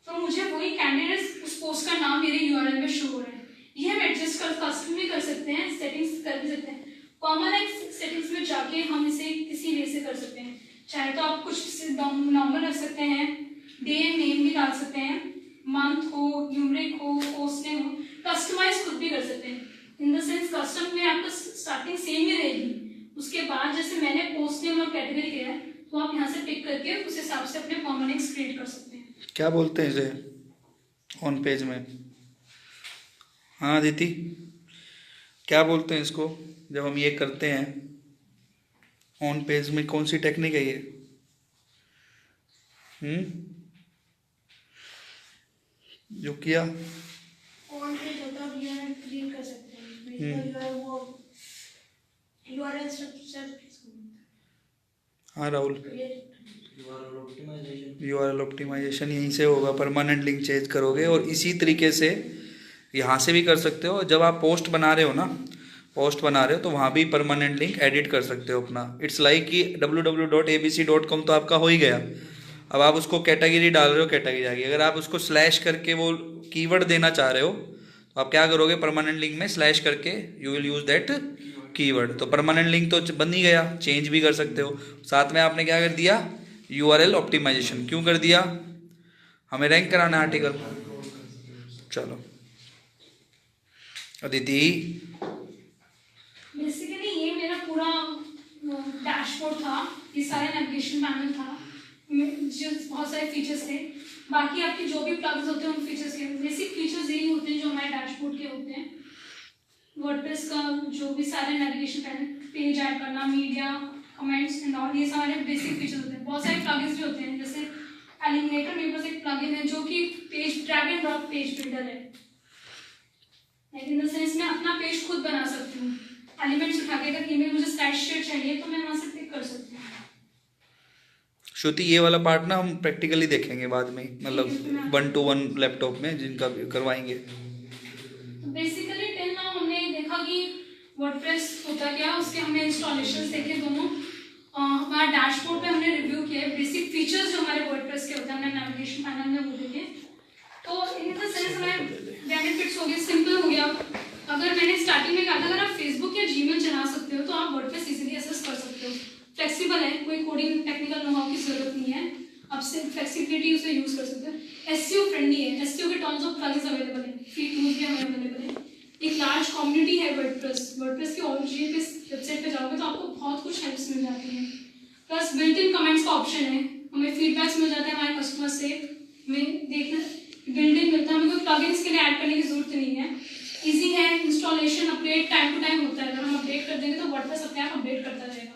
तो मुझे वही कैंडिडेट उस पोस्ट का नाम मेरे यूआरएल में शो हो रहा है। ये हम एडजस्ट कस्टम भी कर सकते हैं, सेटिंग्स कर भी सकते हैं। परमानेंट सेटिंग्स में जाके हम इसे किसी वे से कर सकते हैं, चाहे तो आप कुछ नॉर्मल रख सकते हैं, डे नेम भी डाल सकते हैं, मंथ हो, न्यूमरिक हो, पोस्ट नेम हो, कस्टमाइज खुद भी कर सकते हैं। इन द सेंस कस्टम में आपका स्टार्टिंग सेम ही रहेगी, उसके बाद जैसे मैंने पोस्ट नेम और कैटेगरी किया है तो आप यहाँ से पिक करके उस हिसाब से अपने परमानेंट्स क्रिएट कर सकते हैं। क्या बोलते हैं इसे ऑन पेज में? हाँ दीदी, क्या बोलते हैं इसको जब हम ये करते हैं ऑन पेज में? कौन सी टेक्निक है ये? जो किया ऑन पेज होता है, यूआरएल क्रिएट कर सकते हैं, वो यूआरएल स्ट्रक्चर। हाँ राहुल, यूआरएल ऑप्टिमाइजेशन यहीं से होगा, परमानेंट लिंक चेंज करोगे। और इसी तरीके से यहाँ से भी कर सकते हो। जब आप पोस्ट बना रहे हो ना, पोस्ट बना रहे हो तो वहाँ भी परमानेंट लिंक एडिट कर सकते हो अपना। इट्स लाइक कि www.abc.com तो आपका हो ही गया, अब आप उसको कैटेगरी डाल रहे हो, कैटेगरी आ गई। अगर आप उसको स्लैश करके वो कीवर्ड देना चाह रहे हो तो आप क्या करोगे, परमानेंट लिंक में स्लैश करके you will use that keyword. तो परमानेंट लिंक तो बन ही गया, चेंज भी कर सकते हो। साथ में आपने क्या कर दिया, URL ऑप्टिमाइजेशन। क्यों कर दिया, हमें रैंक कराना है आर्टिकल। चलो अदिति। बेसिकली ये मेरा पूरा डैशबोर्ड था, ये सारे नेविगेशन पैनल था, जो बहुत सारे फीचर्स थे। बाकी आपके जो भी प्लगइन्स होते हैं उन फीचर्स के बेसिक फीचर्स यही होते हैं जो हमारे डैशबोर्ड के होते हैं। वर्डप्रेस का जो भी सारे नेविगेशन पैनल, पेज ऐड करना, मीडिया, कमेंट्स एंड ऑल, ये सारे बेसिक फीचर्स होते हैं। बहुत सारे प्लगइन्स भी होते हैं, जैसे एलिमिनेटर मेरे पास एक प्लगइन है जो कि page drag and drop page builder है। इन द सेंस मैं अपना पेज खुद बना सकती हूँ, एलिमेंट्स उठा के। अगर ईमेल मुझे स्प्रेडशीट चाहिए तो मैं वहाँ से पिक कर सकती हूँ। श्रुति ये वाला पार्ट ना हम प्रैक्टिकली देखेंगे बाद में, मतलब 1-to-1 लैपटॉप में जिनका भी करवाएंगे। तो बेसिकली टिल नाउ हमने देखा कि वर्डप्रेस होता क्या, उसके हमने इंस्टॉलेशंस देखे दोनों। हमारा डैशबोर्ड पे हमने रिव्यू किया है, बेसिक फीचर्स जो हमारे वर्डप्रेस के होते हैं हमने नेविगेशन पैनल में वो देखे। तो इन द सेंस हमें बेनिफिट्स हो गए, सिंपल हो गया। अगर मैंने स्टार्टिंग में कहा था अगर आप फेसबुक या जीमेल चला सकते हो तो आप वर्डप्रेस इजीली एक्सेस कर सकते हो। फ्लेक्सिबल है, कोई कोडिंग टेक्निकल नो हाउ की जरूरत नहीं है, आप सिर्फ फ्लेक्सिबिलिटी उसे यूज कर सकते हो। एसईओ फ्रेंडली है, एसईओ के टर्म्स ऑफ प्लगइन्स अवेलेबल है, फ्री टूल्स भी हमें अवेलेबल है। एक लार्ज कम्युनिटी है वर्डप्रेस की, ऑलरेडी वेबसाइट पे जाओगे तो आपको बहुत कुछ हेल्प्स मिल जाती हैं। प्लस बिल्ट इन कमेंट्स का ऑप्शन है, हमें फीडबैक्स मिल जाते हैं हमारे कस्टमर से, हमें देखना बिल्ट इन मिलता है, हमें कोई प्लगइन्स के लिए ऐड करने की जरूरत नहीं है। इजी है, installation update time to time होता है। अगर हम अपडेट कर देंगे तो वर्डप्रेस अपने आप अपडेट करता रहेगा।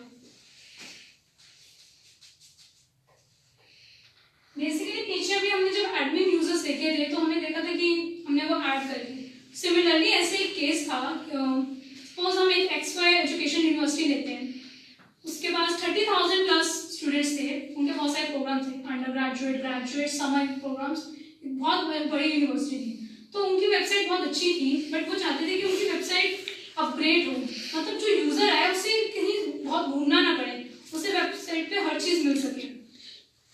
बेसिकली नीचे भी हमने जब एडमिन यूजर्स देखे थे तो हमने देखा था कि हमने वो ऐड कर दी। सिमिलरली ऐसे एक केस था, सपोज हम एक XY एजुकेशन यूनिवर्सिटी लेते हैं, उसके पास 30,000 प्लस स्टूडेंट्स थे, उनके बहुत सारे प्रोग्राम थे, undergraduate, graduate, summer programs, बहुत बड़ी यूनिवर्सिटी थी। तो उनकी वेबसाइट बहुत अच्छी थी, बट वो चाहते थे कि उनकी वेबसाइट अपग्रेड हो, मतलब जो यूजर आए उसे कहीं बहुत घूमना ना पड़े, उसे वेबसाइट पे हर चीज मिल सके,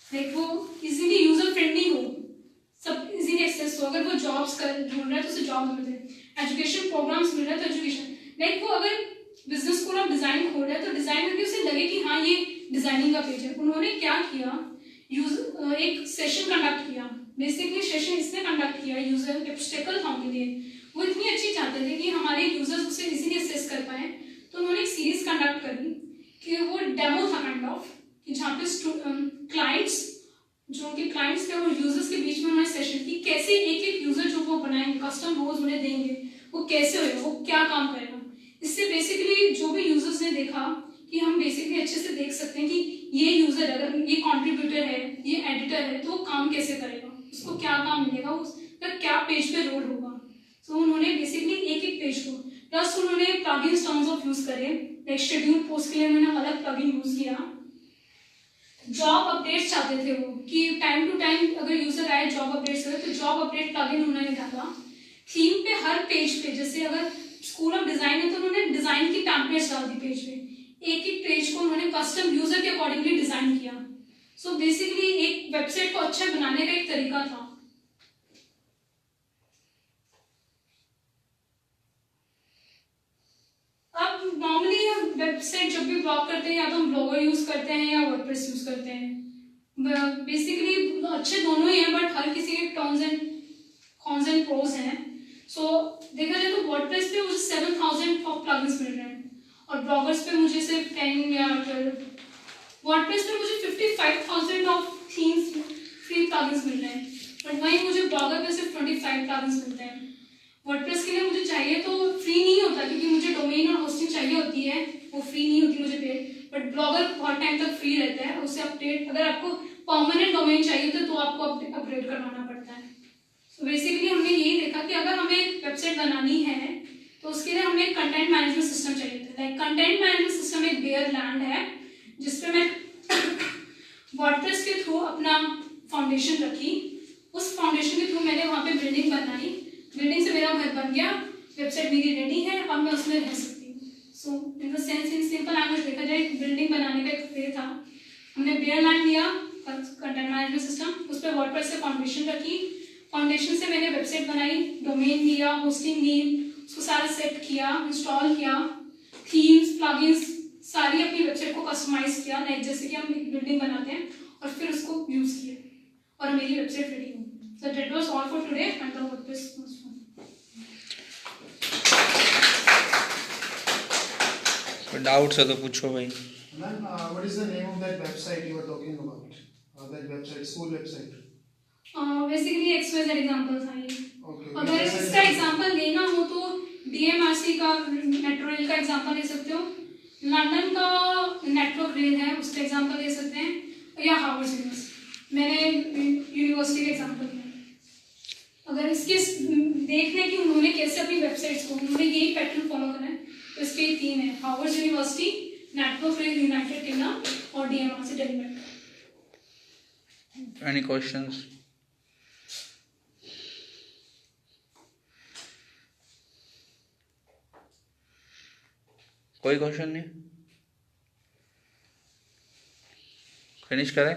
लाइक वो इजीली यूजर फ्रेंडली हो, सब इजीली एक्सेस हो। अगर वो जॉब्स कर ढूंढ रहा है तो उसे जॉब मिल जाए, एजुकेशन प्रोग्राम्स मिल रहा है तो एजुकेशन, लाइक वो अगर बिजनेस स्कूल ऑफ डिजाइन खोल रहा है तो डिजाइन करके उसे लगे कि हाँ ये डिजाइनिंग का पेज है। उन्होंने क्या किया, एक सेशन कंडक्ट किया। बेसिकली सेशन इसने कंडक्ट किया यूजर ऑब्स्टेकल था उनके लिए, वो इतनी अच्छी चाहते थे कि हमारे यूजर्स उसे इजीली एक्सेस कर पाए, तो उन्होंने एक सीरीज कंडक्ट करी कि वो डेमो था काइंड ऑफ, कि जहाँ पे क्लाइंट्स, जो उनके क्लाइंट्स थे और यूजर्स के बीच में उन्होंने सेशन की, कैसे एक एक यूजर जो वो बनाएंगे, कस्टम रोज उन्हें देंगे, वो कैसे होगा, वो क्या काम करेगा। इससे बेसिकली जो भी यूजर्स ने देखा कि हम बेसिकली अच्छे से देख सकते हैं कि ये यूजर अगर ये कंट्रीब्यूटर है, ये एडिटर है, तो वो काम कैसे करेगा, उसको क्या काम मिलेगा, उसका क्या पेज पे रोल होगा। तो उन्होंने बेसिकली एक एक पेज को, प्लस उन्होंने प्लगइन्स टर्म्स ऑफ यूज करे, लाइक शेड्यूल पोस्ट के लिए उन्होंने अलग प्लगइन यूज किया। जॉब अपडेट्स चाहते थे वो कि टाइम टू टाइम अगर यूजर आए जॉब अपडेट्स करे, तो जॉब अपडेट प्लगइन उन्होंने डाला। थीम पे हर पेज पे, जैसे अगर स्कूल ऑफ डिजाइन है तो उन्होंने डिजाइन की टेम्पलेट्स डाल दी पेज पे, एक एक पेज को उन्होंने कस्टम यूजर के अकॉर्डिंगली डिजाइन किया। सो बेसिकली एक वेबसाइट को अच्छा बनाने का एक तरीका था। अब नॉर्मली हम वेबसाइट जब भी ब्लॉग करते हैं या तो हम ब्लॉगर यूज करते हैं या वर्डप्रेस यूज करते हैं। बेसिकली अच्छे दोनों ही हैं, बट हर किसी के कॉन्स एंड प्रोज हैं। सो देखा जाए तो वर्डप्रेस पे मुझे 7,000 ऑफ प्लगइन्स मिल रहे हैं और ब्लॉगर्स पे मुझे सिर्फ 10 या 12। वर्डप्रेस पे मुझे 55,000 ऑफ थीम्स फ्री प्लगइन्स मिल रहे हैं, बट वहीं मुझे ब्लॉगर पे सिर्फ 25 प्लगइन्स मिलते हैं। वर्डप्रेस के लिए मुझे चाहिए तो फ्री नहीं होता, क्योंकि मुझे डोमेन और होस्टिंग चाहिए होती है, वो फ्री नहीं होती मुझे पेड, बट ब्लॉगर बहुत टाइम तक फ्री रहता है। उससे अपडेट, अगर आपको परमानेंट डोमेन चाहिए तो आपको अपग्रेड करवाना पड़ता है। तो बेसिकली हमने यही देखा कि अगर हमें एक वेबसाइट बनानी है तो उसके लिए हमें एक कंटेंट मैनेजमेंट सिस्टम चाहिए था। लाइक कंटेंट मैनेजमेंट सिस्टम एक बेयर लैंड है जिसपे मैं वर्डप्रेस के थ्रू अपना फाउंडेशन रखी, उस फाउंडेशन के थ्रू मैंने वहाँ पे बिल्डिंग बनाई, बिल्डिंग से मेरा घर बन गया, वेबसाइट मेरी रेडी है और मैं उसमें रह सकती हूँ। So in the sense, in simple language देखा जाए, बिल्डिंग बनाने का एक वे था। हमने बेयर लैंड लिया, कंटेंट मैनेजमेंट सिस्टम, उस पर वर्डप्रेस से फाउंडेशन रखी, फाउंडेशन से मैंने वेबसाइट बनाई, डोमेन लिया, होस्टिंग ली, उसको सारा सेट किया, इंस्टॉल किया, थीम्स, प्लगइन्स, सारी अपनी वेबसाइट को कस्टमाइज किया, लाइक जैसे कि हम एक बिल्डिंग बनाते हैं, और फिर उसको यूज किया और मेरी वेबसाइट रेडी हुई। So that was all for today and the WordPress was fun. Doubts है तो पूछो भाई। Ma'am, what is the name of that website you were talking about? That website, school website. Basically XYZ example था ये। Okay. अगर इसका example लेना हो तो DMRC का मेट्रो रेल का एग्जांपल ले सकते हो, लंदन का नेटवर्क रेल है उसका एग्जांपल ले सकते हैं, या हार्वर्ड यूनिवर्सिटी, मैंने यूनिवर्सिटी का एग्जांपल लिया। अगर इसके देखने कि उन्होंने कैसे अपनी वेबसाइट्स को, उन्होंने यही पैटर्न फॉलो करना है, तो इसके 3 है, Harvard university, network rail United kingdom और DMRC Delhi metro. Any questions? कोई क्वेश्चन नहीं? फिनिश करें?